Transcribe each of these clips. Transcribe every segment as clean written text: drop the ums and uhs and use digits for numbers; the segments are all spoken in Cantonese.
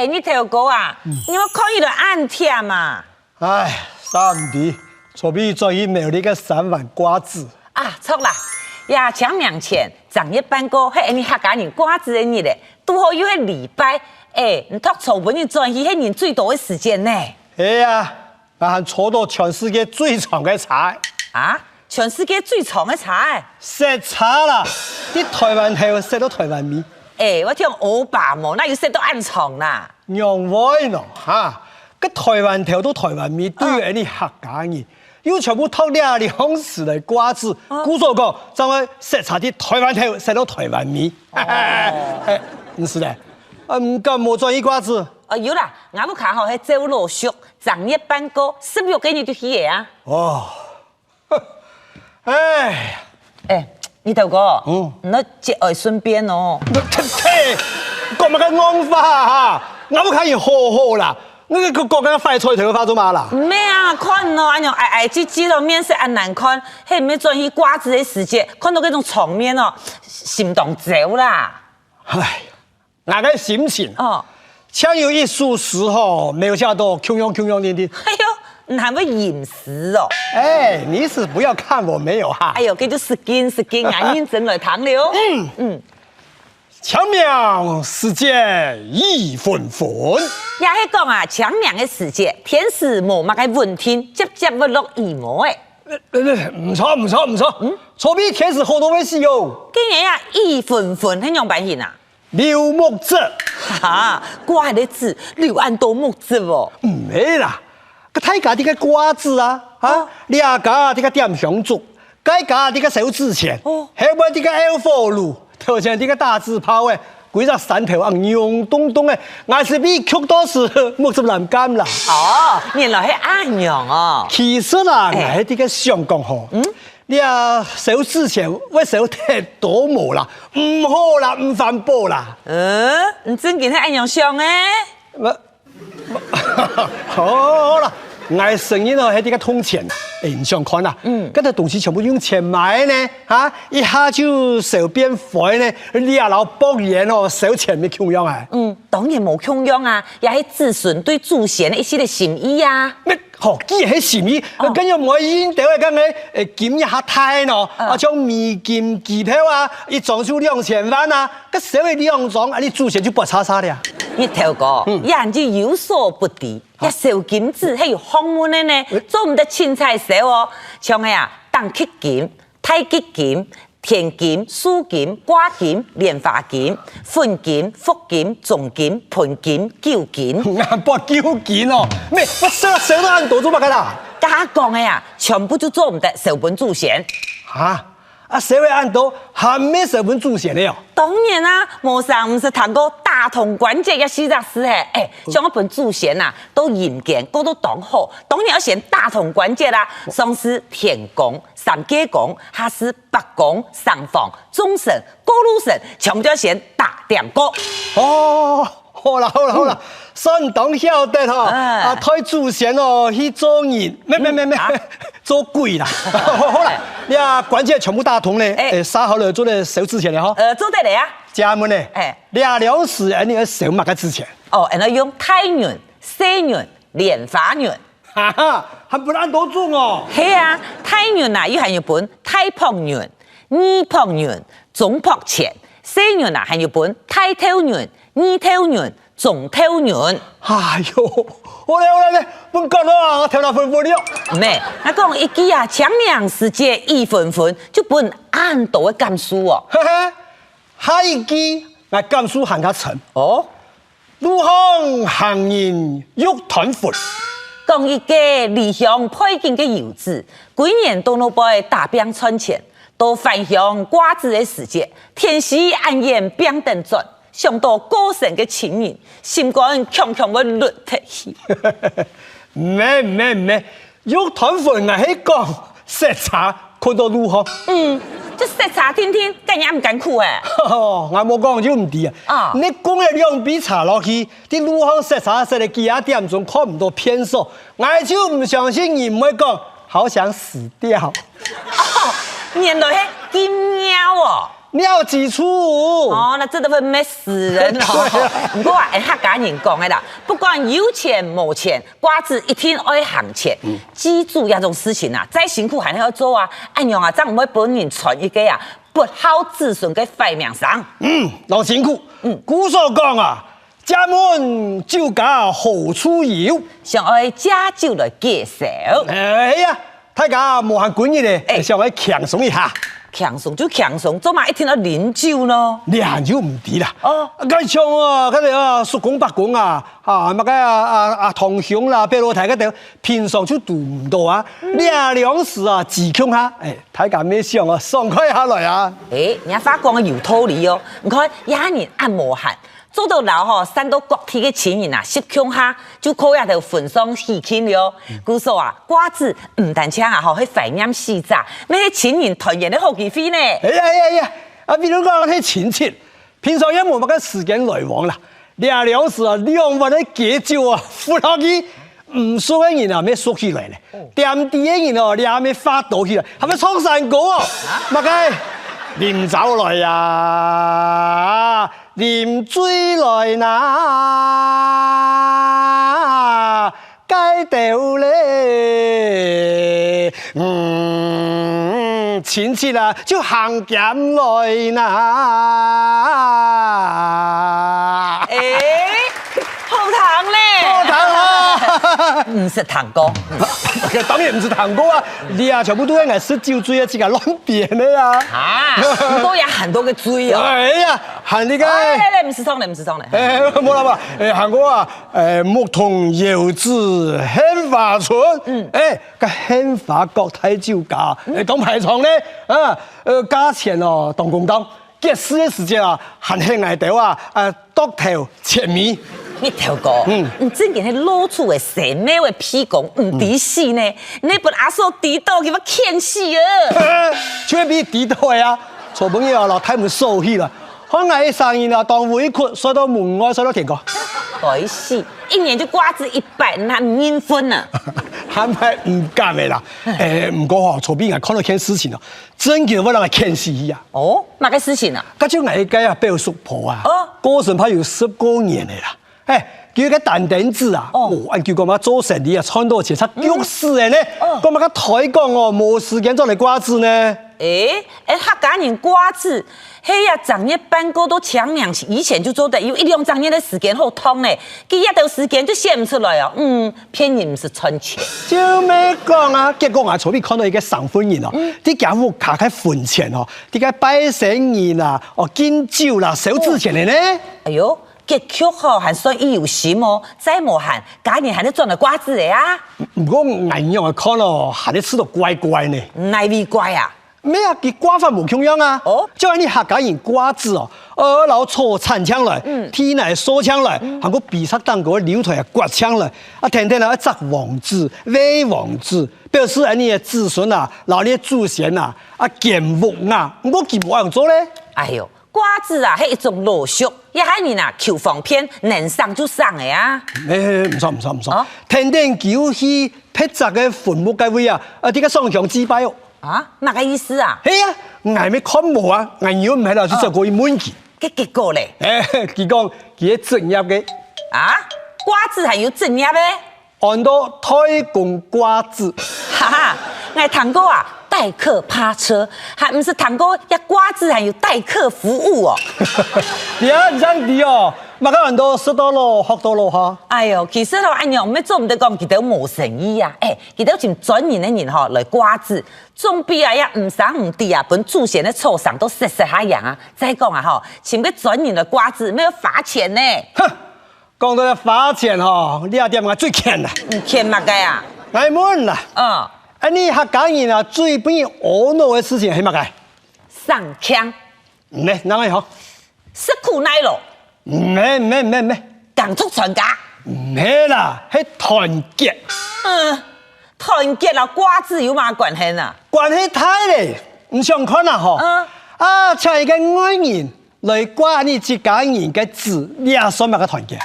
你头哥啊，你要看伊就暗忝嘛。哎，三弟，错比转移没有你个3万瓜子啊，错啦！呀，抢2钱，昨日办过，迄你客家人瓜子的日嘞，拄好有迄礼拜，你读错本日转移迄人最多的时间呢。哎呀，我还错到全世界最长的菜啊！全世界最长的菜，食茶啦！啲台湾头食到台湾味。我听欧巴嘛，那又食到暗床啦。让歪咯哈！个台湾头都台湾味，对于你客家人，又全部脱了2时的瓜子，故所讲，就会食茶啲台湾头食到台湾味。唔是咧，唔敢冇转移瓜子。有啦，我要看好迄周罗叔，昨日办过，16个日就去的啊。哦，哎，你头哥，那节外顺便哦。讲乜嘅安法啊？我要看伊好好啦，那个国家快菜头发做嘛啦？咩啊，看咯，安样矮唧唧咯，面色安难看，迄咩转移瓜子的时节，看到嗰种场面哦，心动走啦。唉，那个心情哦。抢有一束时候，没有下到穷的。哎呦，你还会饮食哦？哎，你是不要看我没有哈。哎呦，叫做死筋，眼睛整来糖了。抢命世界一分分。也是讲啊，抢命的世界，天时无乜嘅问题，接不落羽毛诶。唔错。错比天时好多位事哟。今年啊，一分分很样办型啊？刘木子。哈，瓜的字柳暗多木子哦。唔系啦，个太家啲个瓜子啊，两家啲个点香烛，该家啲个手指钱，后边啲个L火炉，头前啲个大字炮诶，几只山头啊，亮咚咚诶，还是比曲多是木子难干啦。哦，原来系安样哦。其实啦，我喺啲个想讲吼。你啊，手指前我手太多毛啦，唔好啦，唔环保啦。你真见係安樣想誒？好啦，我承認哦，係啲個通錢，你想看啦。嗰啲東西全部用錢買呢，一下就手變壞呢，你啊老博嘢哦，少錢咪窮樣啊？當然冇窮樣啊，也係子孫對祖先一些嘅心意啊。既然係心意，咁又唔可以應到嘅，咁你檢一下態咯，將美金機票啊，一裝就2000萬啊，個社會2裝，你祖先就不差啥了。你頭哥，人就有所不敵，一手金子係有學問嘅呢，做唔得凊彩手哦，像係啊，當乞金、太極金。田金、樹金、瓜金、蓮花金、粉金、福金、重金、盤金、九金，不9金哦，咩？我手都按多做乜噶啦？家講嘅呀，全部就做唔得守本祖先。社會按多，還咩守本祖先的喲？當然啦，無上唔是談過大同關節嘅事實事誒，像我本祖先呐，都嚴謹，個都當好，當然要選大同關節啦，像是天公、三界公，還是北公、上方、中神、高路神，全部都要選大點歌。哦，好啦，山東曉得嗬，推祖先哦去做人，咩，做鬼啦。好啦，你啊關節全部打通咧，殺好了做咧手指前咧嗬。做得嚟啊。家門咧，2時你要手乜個之前？然後用太陽、西陽、蓮花陽。還不按多種哦。係啊，太陽啊，要係日本太旁陽、二旁陽、中旁前；西陽啊，係日本太頭陽、二頭陽、中頭陽。哎呦，好咧，本講咯，我頭腦昏昏了。咩？我講一句啊，搶命世界一分分，就本按度嘅感受哦。下一句我感受行較沉。路行行人欲斷魂。講一個離鄉背井嘅遊子，幾年都攞杯大餅賺錢，到返鄉瓜子嘅時節，天時暗夜變燈轉，想到高神嘅情人，心肝強強嘅落體去。咩，欲斷魂我係講食茶看到路行。即食茶天天，更加唔敢苦誒。我冇講就唔對啊！你講嘅2杯茶落去，啲路行食茶食到幾啊點鐘看唔到片數，我就唔相信你唔會講好想死掉。原來係金貓哦！了基础。哦，那真的会美死人哦。不过啊，客家人讲的啦，不管有钱没钱，瓜子一定爱行钱。记住呀，这种事情啊，再辛苦还要做啊。按样啊，这样唔会本人传一个啊，不好子孙嘅坏名声。老辛苦。古所讲啊，家门酒家好处有，想爱加酒来介绍。哎呀，大家无限管嘅咧，想来强松一下。强松就强松，做嘛一天要啉酒咯？酿酒唔抵啦。哦，咁像啊，嗰啲啊，叔公伯公啊，乜嘅同鄉啦，北路台嗰度，平常就讀唔到啊。兩時啊，自強下，大家咩想啊，爽快下來啊。人家法講嘅有道理哦。你看，也人按摩汗。做到老吼，散到各地嘅錢人啊，十強下就可以就分送喜慶了。故說啊，瓜子唔但請啊，去懷念時雜，咩錢人團圓的好機會呢？哎呀，比如講啲親戚，平常也冇乜嘅時間來往啦。兩時啊，2碗嘅雞酒啊，付落去，唔熟嘅人啊，咩熟起來咧？掂地嘅人哦，你阿咩發到起來，係咪創山歌啊？乜嘅？啉酒來呀，啉水來拿，解掉咧，親戚啊，就行減來拿。好糖咧！好糖啊！唔是糖果，當然唔是糖果啊！你啊，全部都係食酒醉啊，自己亂變的呀！都有很多個醉哦。哎呀，喊你個，唔是糖咧，唔是糖咧。冇啦嘛，韓國啊，牧童遙指杏花村，個杏花國泰酒家，當排場咧，價錢哦，當公道，結事嘅時間啊，很輕愛到啊，多頭切面。你條歌，真嘅係攞出嘅神咩嘅屁講唔抵死呢？你本阿嫂抵到佢要欠死啊！全比抵到啊！做朋友啊，老太們受氣啦，可能係生意啊當委屈，所以到門外，所以到停過。抵死，一年就瓜子100，那唔應分啊！係咪唔甘嘅啦？唔過嗬，做邊人看到件事情啊，真叫我讓佢欠死啊！哦，乜嘅事情啊？嗰種藝家啊，俾佢叔婆啊，過身派有10多年嚟啦。叫個蛋頂子啊，按叫個乜做生意啊，賺到錢，他腳死人咧。個乜個台講哦，冇時間做嚟瓜子呢？客家人瓜子，嘿呀，長業班哥都搶兩，以前就做得有1-2張年的時間好通咧，佢一到時間就寫唔出來哦。騙人唔是存錢。就咩講啊？結果我從邊看到一個上婚人哦，啲家務卡開婚前哦，啲個拜神人啊，敬酒啦，收紙錢嘅呢。哎呦！結局吼還算有心哦，再無閒，家人還得賺到瓜子嘅啊！不過眼樣啊看咯，還得吃到怪怪呢。哪味怪啊？咩啊？佢瓜法無窮樣啊！就係你客家人瓜子哦，老粗鏟槍來，天來鎖槍來，韓國比薩當國扭腿啊刮槍來，天天啊摘王子、威王子，表示你嘅子孫啊，老你嘅祖先啊，建木啊，我見冇人做咧。哎呦！瓜子啊，係一種陋俗，也係你呐求方便，能上就上嘅啊！唔錯，天天叫去劈雜嘅墳墓嘅位啊，啲個雙向祭拜哦。乜個意思啊？係啊，捱咩看無啊？捱如果唔係啦，就做過一滿期。結果咧？佢講佢係正業嘅。瓜子係有正業嘅？按到太公瓜子。我堂哥啊！代客趴車，還唔是堂哥一瓜子，還有代客服務哦。你啊，唔想啲哦，乜個人都識到咯，學到咯哈。哎呦，其實咯，按樣咩做唔得講，佢都冇生意啊。佢都請專業嘅人來瓜子，總比啊也唔生唔啲啊，本祖先嘅草上都食下樣啊。再講啊，請個專業來瓜子，沒有罰錢呢。哼，講到要罰錢嗬，呢一點我最欠啦。欠乜嘅啊？挨悶啦。你客家人啊，最不厭懊惱嘅事情係乜嘅？上槍。唔係，哪位嗬？食苦耐勞。唔係。共促全家。唔係啦，係團結。團結啦，瓜子有乜關係啊？關係大咧，唔想看啊嗬。請一個外人來掛你自家人嘅字，你也算乜個團結？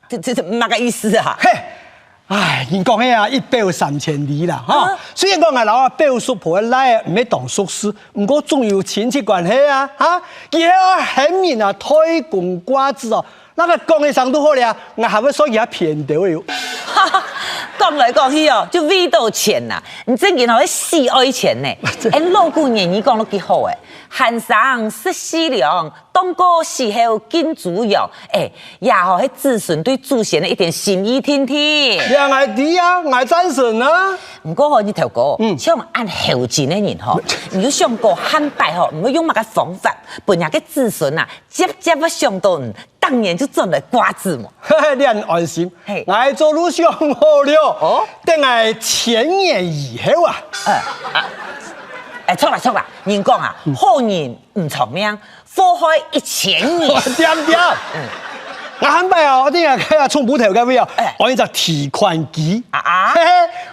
這乜個意思啊？嘿。唉，人讲迄啊，一表3000里啦，哈。虽然讲我老啊表叔婆来唔要当硕士，不过总有亲戚关系啊，哈。以后很明啊，推广瓜子哦，那个讲的上都好了，我还会说人家骗到哟。讲来讲去哦，就为到钱呐，你真然后死爱钱呢。哎，老古言语讲得几好诶，寒霜失西凉，冬过时候金猪肉。哎，也好，迄子孙对祖先的一点心意听听。两爱弟啊，爱赞成啊。唔过吼，你头哥，像按后进的人吼，你就想过汉拜吼，唔会用乜个方法，本人嘅子孙啊，接要上到，当然就种了瓜子嘛。你很安心，我做路上好了。哦，等我1000年以後啊。錯啦，人講啊，好人唔長命，禍害1000年。點。我喊拜哦，我啲人喺衝補頭嘅位哦，我呢就提款機，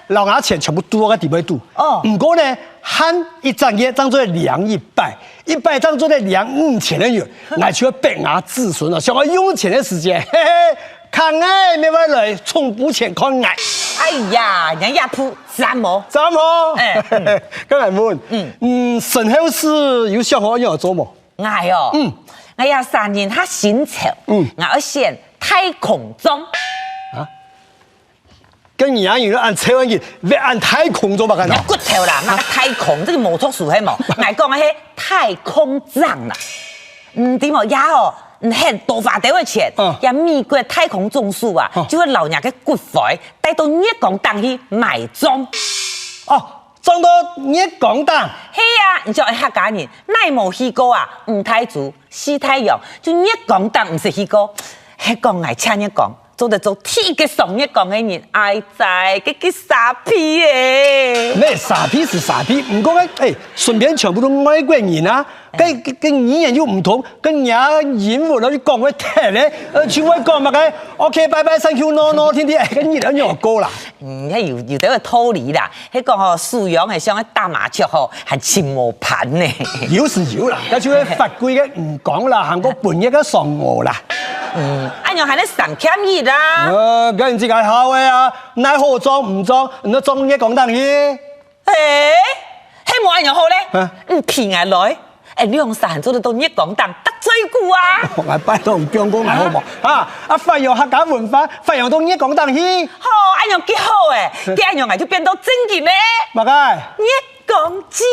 留牙錢全部多喺地位度。哦，唔過呢，喊一張嘢當做200，100當做25000的元，我就要逼我子孫啊，像我用錢的時間，看我沒法來衝補錢看我。哎呀，人家鋪斬我，今日問，身後事有想好要做冇？我哦，我要3年他薪酬，我要選太空中。啊？跟你阿爺按車運嘅，要按太空中吧？看到？骨頭啦，那個太空這個冇錯數係冇，我講嘅係太空站啦。點冇也哦，很多花掉嘅錢，也美國太空總署啊，就會留人嘅骨灰帶到月光島去埋葬。哦。裝到月光島，係啊！你知道客家人乃冇去過啊，吳太祖、西太陽，就月光島唔是去過。係講愛請你講，做得做天嘅上月光嘅人，愛在嘅傻批誒。咩傻批是傻批，唔過誒，順便全部都外國人啊，跟語言又唔同，跟人家英文攞啲講會聽咧，全會講乜嘅 ？OK， 拜拜 ，thank you，no， 天天跟日本又高啦。有得個道理啦。迄講吼，素養係像打麻雀吼，係切磨盤呢。有是有啦，但係佢法規嘅唔講啦，行過半日嘅上我啦。安樣係咧上欠熱啦。表現自己好嘅啊，奈何裝唔裝，唔都裝嘢講得去。誒，希望安樣好咧，騙下來。你用散做得到月光島得罪過啊！我拜託唔講講好冇啊！發揚客家文化，發揚到月光島去。好，安樣幾好誒，啲安樣就變到正經咧。乜嘅？月光機。